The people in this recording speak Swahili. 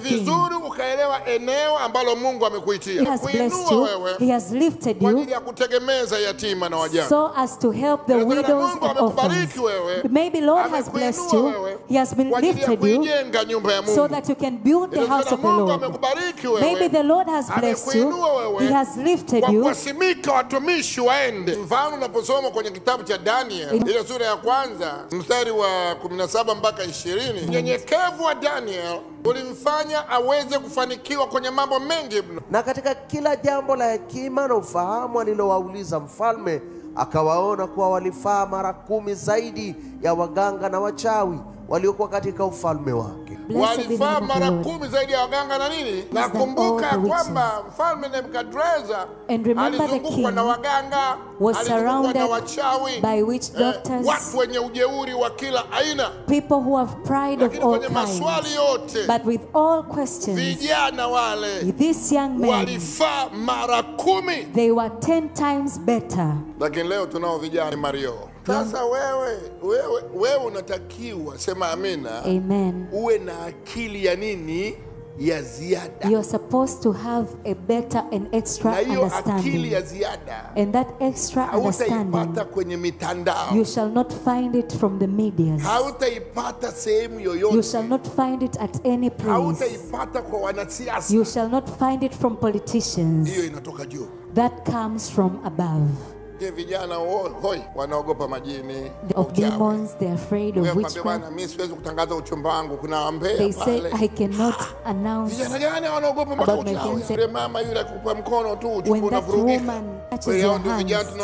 vizuri ukaelewa eneo ambalo Mungu amekuitia. He has blessed you. He has lifted Kwa you ajili ya kutegemeza yatima na wajane. so as to help the widows and orphans. Maybe Lord has blessed you. He has been lifted you so that you can build the house of the Lord. Maybe the Lord has blessed you. He has lifted you. Wasimika watumishi waende. Mfano unaposoma kwenye kitabu cha Daniel, ile sura ya kwanza, mstari wa 17 mpaka 20, unyenyekevu wa Daniel ulimfanya aweze kufanikiwa kwenye mambo mengi mno. Na katika kila jambo la hekima na ufahamu alilowauliza mfalme, akawaona kuwa walifaa mara 10 zaidi ya waganga na wachawi waliokuwa katika ufalme wake. Walifaa mara 10 zaidi ya waganga na nini? Na kumbuka kwamba mfalme Nebukadreza alizungukwa na waganga, alizungukwa na wachawi, by witch doctors, watu wenye ujeuri wa kila aina, people who have pride of all kinds. But with all questions, vijana wale, this young man, walifaa mara 10. They were 10 times better. Lakini leo tunao vijana Mario. Sasa wewe unatakiwa, sema amina, amen, uwe na akili ya nini? Ya ziada. You are supposed to have a better and extra understanding. Ya ziada, and that extra understanding kwenye mitandao. You shall not find it from the media. Sehemu yoyote. You shall not find it at any place. Kwa wanasiasa. You shall not find it from politicians. Hiyo inatoka juu. That comes from above. Vijana wanaogopa majini. Of demons, they are afraid of witchcraft. They say, I cannot announce about my cancer. When that woman touches your hands,